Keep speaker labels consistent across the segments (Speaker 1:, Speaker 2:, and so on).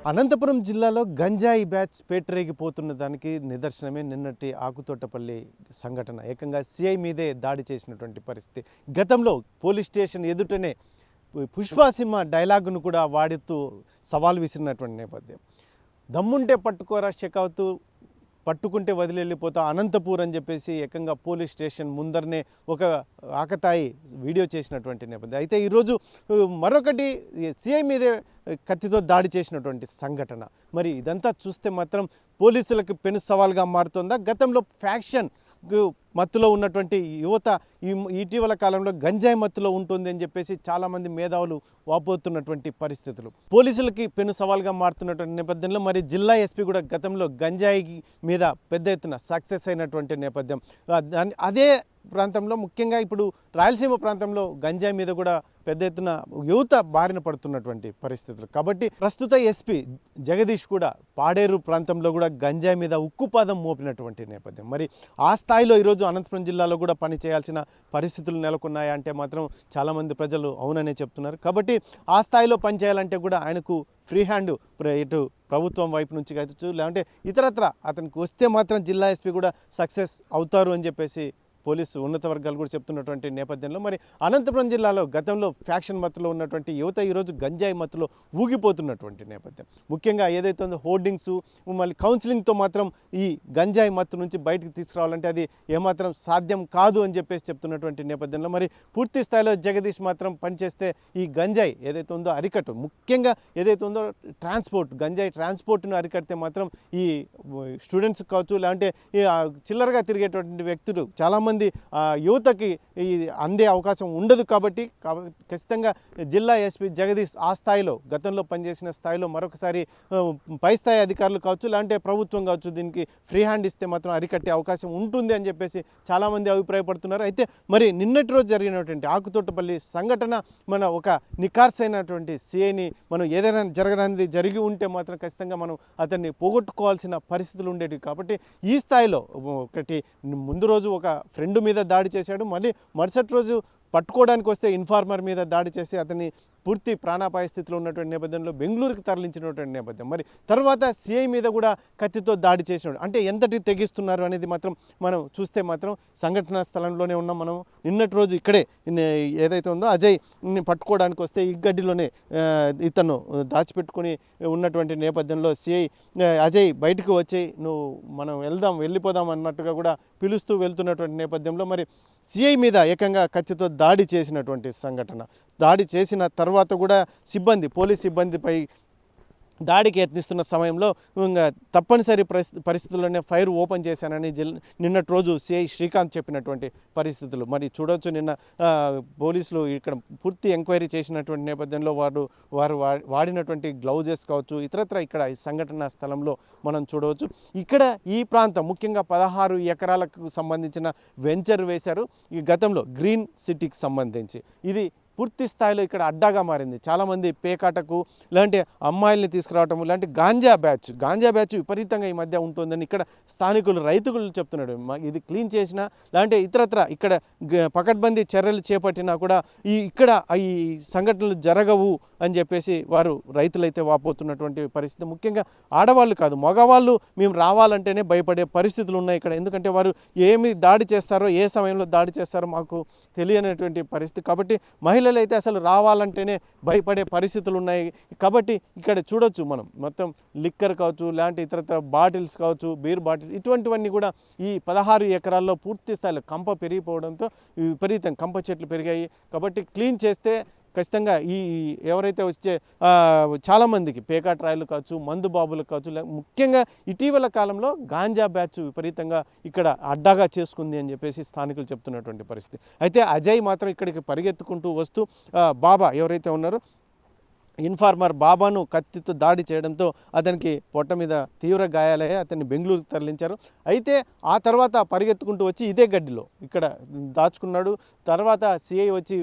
Speaker 1: అనంతపురం జిల్లాలో గంజాయి బ్యాచ్ పేటరేగిపోతున్న దానికి నిదర్శనమే నిన్నటి ఆకుతోటపల్లి సంఘటన. ఏకంగా సిఐ మీదే దాడి చేసినటువంటి పరిస్థితి. గతంలో పోలీస్ స్టేషన్ ఎదుటనే పుష్ప సినిమా డైలాగును కూడా వాడుతూ సవాల్ విసిరినటువంటి నేపథ్యం. దమ్ముంటే పట్టుకోరా షెకావతు, పట్టుకుంటే వదిలి వెళ్ళిపోతా అనంతపూర్ అని చెప్పేసి ఏకంగా పోలీస్ స్టేషన్ ముందరనే ఒక ఆకతాయి వీడియో చేసినటువంటి నేపథ్యం. అయితే ఈరోజు మరొకటి సిఐ మీదే కత్తితో దాడి చేసినటువంటి సంఘటన. మరి ఇదంతా చూస్తే మాత్రం పోలీసులకు పెను సవాల్గా మారుతుందా? గతంలో ఫ్యాక్షన్ మత్తులో ఉన్నటువంటి యువత ఇటీవల కాలంలో గంజాయి మత్తులో ఉంటుంది అని చెప్పేసి చాలామంది మేధావులు వాపోతున్నటువంటి పరిస్థితులు పోలీసులకి పెను సవాల్గా మారుతున్నటువంటి నేపథ్యంలో మరి జిల్లా ఎస్పీ కూడా గతంలో గంజాయి మీద పెద్ద ఎత్తున సక్సెస్ అయినటువంటి నేపథ్యం. అదే ప్రాంతంలో ముఖ్యంగా ఇప్పుడు రాయలసీమ ప్రాంతంలో గంజాయి మీద కూడా పెద్ద ఎత్తున యువత బారిన పడుతున్నటువంటి పరిస్థితులు. కాబట్టి ప్రస్తుత ఎస్పీ జగదీష్ కూడా పాడేరు ప్రాంతంలో కూడా గంజాయి మీద ఉక్కుపాదం మోపినటువంటి నేపథ్యం. మరి ఆ స్థాయిలో ఈరోజు అనంతపురం జిల్లాలో కూడా పని చేయాల్సిన పరిస్థితులు నెలకొన్నాయా అంటే మాత్రం చాలామంది ప్రజలు అవుననే చెప్తున్నారు. కాబట్టి ఆ స్థాయిలో పనిచేయాలంటే కూడా ఆయనకు ఫ్రీ హ్యాండ్ ఇటు ప్రభుత్వం వైపు నుంచి కావచ్చు, లేదంటే ఇతరత్ర అతనికి వస్తే మాత్రం జిల్లా ఎస్పీ కూడా సక్సెస్ అవుతారు అని చెప్పేసి పోలీసు ఉన్నత వర్గాలు కూడా చెప్తున్నటువంటి నేపథ్యంలో మరి అనంతపురం జిల్లాలో గతంలో ఫ్యాక్షన్ మత్తులో ఉన్నటువంటి యువత ఈరోజు గంజాయి మత్తులో ఊగిపోతున్నటువంటి నేపథ్యం. ముఖ్యంగా ఏదైతే ఉందో హోర్డింగ్స్ మళ్ళీ కౌన్సిలింగ్తో మాత్రం ఈ గంజాయి మత్తు నుంచి బయటకు తీసుకురావాలంటే అది ఏమాత్రం సాధ్యం కాదు అని చెప్పేసి చెప్తున్నటువంటి నేపథ్యంలో మరి పూర్తి స్థాయిలో జగదీష్ మాత్రం పనిచేస్తే ఈ గంజాయి ఏదైతే ఉందో అరికట్టు, ముఖ్యంగా ఏదైతే ఉందో ట్రాన్స్పోర్ట్, గంజాయి ట్రాన్స్పోర్ట్ను అరికడితే మాత్రం ఈ స్టూడెంట్స్ కావచ్చు, లేదంటే ఈ చిల్లరగా తిరిగేటువంటి వ్యక్తులు చాలామంది యువతకి ఇది అందే అవకాశం ఉండదు. కాబట్టి ఖచ్చితంగా జిల్లా ఎస్పీ జగదీష్ ఆ స్థాయిలో గతంలో పనిచేసిన స్థాయిలో మరొకసారి పై స్థాయి అధికారులు కావచ్చు, లేదంటే ప్రభుత్వం కావచ్చు దీనికి ఫ్రీ హ్యాండ్ ఇస్తే మాత్రం అరికట్టే అవకాశం ఉంటుంది అని చెప్పేసి చాలామంది అభిప్రాయపడుతున్నారు. అయితే మరి నిన్నటి రోజు జరిగినటువంటి ఆకుతోటపల్లి సంఘటన మన ఒక నిఖార్సైనటువంటి సిఐని మనం ఏదైనా జరగడానికి జరిగి ఉంటే మాత్రం ఖచ్చితంగా మనం అతన్ని పోగొట్టుకోవాల్సిన పరిస్థితులు ఉండేవి. కాబట్టి ఈ స్థాయిలో ఒకటి ముందు రోజు ఒక ఫ్రెండ్ మీద దాడి చేశాడు, మళ్ళీ మరుసటి రోజు పట్టుకోవడానికి వస్తే ఇన్ఫార్మర్ మీద దాడి చేసి అతన్ని పూర్తి ప్రాణాపాయ స్థితిలో ఉన్నటువంటి నేపథ్యంలో బెంగళూరుకి తరలించినటువంటి నేపథ్యం. మరి తర్వాత సిఐ మీద కూడా కత్తితో దాడి చేసినాడు. అంటే ఎంతటి తెగిస్తున్నారు అనేది మాత్రం మనం చూస్తే మాత్రం సంఘటనా స్థలంలోనే ఉన్నాం. మనం నిన్నటి రోజు ఇక్కడే ఏదైతే ఉందో అజయ్ పట్టుకోవడానికి వస్తే ఈ గడ్డిలోనే ఇతను దాచిపెట్టుకొని ఉన్నటువంటి నేపథ్యంలో సిఐ అజయ్ బయటకు వచ్చి నువ్వు మనం వెళ్ళిపోదాం అన్నట్టుగా కూడా పిలుస్తూ వెళ్తున్నటువంటి నేపథ్యంలో మరి సిఐ మీద ఏకంగా కత్తితో దాడి చేసినటువంటి సంఘటన. దాడి చేసిన తర్వాత కూడా పోలీస్ సిబ్బందిపై దాడికి యత్నిస్తున్న సమయంలో ఇంకా తప్పనిసరి పరిస్థితుల్లోనే ఫైర్ ఓపెన్ చేశానని నిన్నటి రోజు సిఐ శ్రీకాంత్ చెప్పినటువంటి పరిస్థితులు మరి చూడవచ్చు. నిన్న పోలీసులు ఇక్కడ పూర్తి ఎంక్వైరీ చేసినటువంటి నేపథ్యంలో వారు వాడినటువంటి గ్లౌజెస్ కావచ్చు, ఇతరత్ర ఇక్కడ ఈ సంఘటన స్థలంలో మనం చూడవచ్చు. ఇక్కడ ఈ ప్రాంతం ముఖ్యంగా 16 ఎకరాలకు సంబంధించిన వెంచర్ వేశారు ఈ గతంలో గ్రీన్ సిటీకి సంబంధించి. ఇది పూర్తి స్థాయిలో ఇక్కడ అడ్డాగా మారింది. చాలామంది పేకాటకు లేదంటే అమ్మాయిల్ని తీసుకురావటం, ఇలాంటి గాంజా బ్యాచ్ విపరీతంగా ఈ మధ్య ఉంటుందని ఇక్కడ స్థానికులు రైతులు చెప్తున్నాడు. ఇది క్లీన్ చేసినా లేదంటే ఇతరత్ర ఇక్కడ పకడ్బందీ చర్యలు చేపట్టినా కూడా ఇక్కడ ఈ సంఘటనలు జరగవు అని చెప్పేసి వారు రైతులైతే వాపోతున్నటువంటి పరిస్థితి. ముఖ్యంగా ఆడవాళ్ళు కాదు, మగవాళ్ళు మేము రావాలంటేనే భయపడే పరిస్థితులు ఉన్నాయి ఇక్కడ. ఎందుకంటే వారు ఏమి దాడి చేస్తారో, ఏ సమయంలో దాడి చేస్తారో మాకు తెలియనటువంటి పరిస్థితి. కాబట్టి మహిళలు అయితే అసలు రావాలంటేనే భయపడే పరిస్థితులు ఉన్నాయి. కాబట్టి ఇక్కడ చూడొచ్చు మనం మొత్తం లిక్కర్ కావచ్చు, లాంటి ఇతరత్ర బాటిల్స్ కావచ్చు, బీర్ బాటిల్స్ ఇటువంటివన్నీ కూడా ఈ 16 ఎకరాల్లో పూర్తి స్థాయిలో కంప పెరిగిపోవడంతో విపరీతం కంప చెట్లు పెరిగాయి. కాబట్టి క్లీన్ చేస్తే ఖచ్చితంగా ఎవరైతే వచ్చే చాలామందికి పేకాట రాయలు కావచ్చు, మందు బాబులు కావచ్చు, ముఖ్యంగా ఇటీవల కాలంలో గాంజా బ్యాచ్ విపరీతంగా ఇక్కడ అడ్డాగా చేసుకుంది అని చెప్పేసి స్థానికులు చెప్తున్నటువంటి పరిస్థితి. అయితే అజయ్ మాత్రం ఇక్కడికి పరిగెత్తుకుంటూ వస్తూ బాబా ఎవరైతే ఉన్నారో ఇన్ఫార్మర్ బాబాను కత్తితో దాడి చేయడంతో అతనికి పొట్ట మీద తీవ్ర గాయాలయ్యాయి. అతన్ని బెంగళూరుకు తరలించారు. అయితే ఆ తర్వాత పరిగెత్తుకుంటూ వచ్చి ఇదే గడ్డిలో ఇక్కడ దాచుకున్నాడు. తర్వాత సిఐ వచ్చి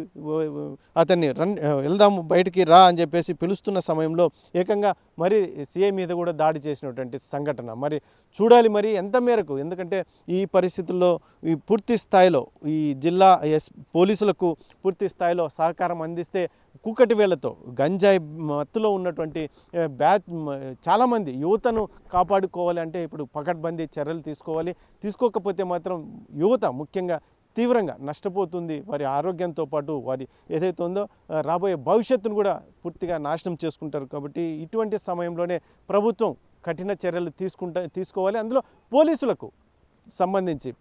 Speaker 1: అతన్ని వెళ్దాము బయటికి రా అని చెప్పేసి పిలుస్తున్న సమయంలో ఏకంగా మరి సిఐ మీద కూడా దాడి చేసినటువంటి సంఘటన. మరి చూడాలి మరి ఎంత మేరకు, ఎందుకంటే ఈ పరిస్థితుల్లో ఈ పూర్తి స్థాయిలో ఈ జిల్లా పోలీసులకు పూర్తి స్థాయిలో సహకారం అందిస్తే కూకటి వేళ్లతో గంజాయి మత్తులో ఉన్నటువంటి చాలామంది యువతను కాపాడుకోవాలి అంటే ఇప్పుడు పకడ్బందీ చర్యలు తీసుకోకపోతే మాత్రం యువత ముఖ్యంగా తీవ్రంగా నష్టపోతుంది. వారి ఆరోగ్యంతో పాటు వారి ఏదైతే ఉందో రాబోయే భవిష్యత్తును కూడా పూర్తిగా నాశనం చేసుకుంటారు. కాబట్టి ఇటువంటి సమయంలోనే ప్రభుత్వం కఠిన చర్యలు తీసుకోవాలి. అందులో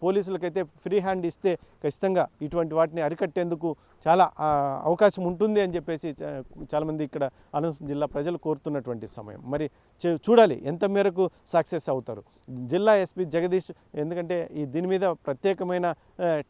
Speaker 1: పోలీసులకైతే ఫ్రీ హ్యాండ్ ఇస్తే ఖచ్చితంగా ఇటువంటి వాటిని అరికట్టేందుకు చాలా అవకాశం ఉంటుంది అని చెప్పేసి చాలామంది ఇక్కడ అనంతపురం జిల్లా ప్రజలు కోరుతున్నటువంటి సమయం. మరి చూడాలి ఎంత మేరకు సక్సెస్ అవుతారు. జిల్లా ఎస్పీ జగదీష్ ఎందుకంటే దీని మీద ప్రత్యేకమైన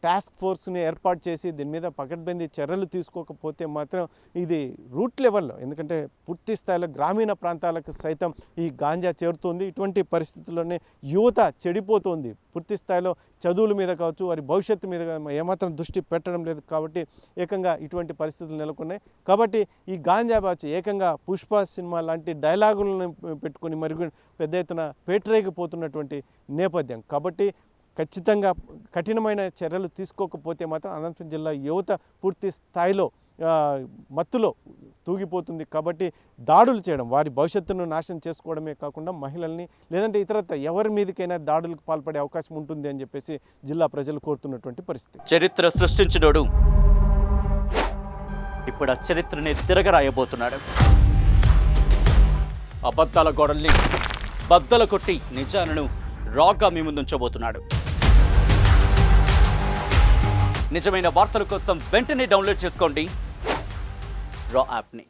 Speaker 1: టాస్క్ ఫోర్స్ని ఏర్పాటు చేసి దీని మీద పకడ్బందీ చర్యలు తీసుకోకపోతే మాత్రం ఇది రూట్ లెవెల్లో, ఎందుకంటే పూర్తి స్థాయిలో గ్రామీణ ప్రాంతాలకు సైతం ఈ గాంజా చేరుతుంది. ఇటువంటి పరిస్థితుల్లోనే యువత చెడిపోతుంది. పూర్తి స్థాయిలో చదువుల మీద కావచ్చు, వారి భవిష్యత్తు మీద ఏమాత్రం దృష్టి పెట్టడం లేదు. కాబట్టి ఏకంగా ఇటువంటి పరిస్థితులు నెలకొన్నాయి. కాబట్టి ఈ గాంజా బ్యాచ్ ఏకంగా పుష్ప సినిమా లాంటి డైలాగులను పెట్టుకుని మరి పెద్ద ఎత్తున పేటరేగిపోతున్నటువంటి నేపథ్యం. కాబట్టి ఖచ్చితంగా కఠినమైన చర్యలు తీసుకోకపోతే మాత్రం అనంతపురం జిల్లా యువత పూర్తి స్థాయిలో మత్తులో తూగిపోతుంది. కాబట్టి దాడులు చేయడం, వారి భవిష్యత్తును నాశనం చేసుకోవడమే కాకుండా మహిళల్ని లేదంటే ఇతరత్ర ఎవరి మీదకైనా దాడులకు పాల్పడే అవకాశం ఉంటుంది అని చెప్పేసి జిల్లా ప్రజలు కోరుతున్నటువంటి పరిస్థితి.
Speaker 2: చరిత్ర సృష్టించినోడు ఇప్పుడు ఆ చరిత్రని తిరగరాయబోతున్నాడు. అబద్ధాల గోడల్ని బద్దలు కొట్టి నిజాలను రాగా మీ ముందుంచబోతున్నాడు. నిజమైన వార్తల కోసం వెంటనే డౌన్లోడ్ చేసుకోండి రా యాప్ని.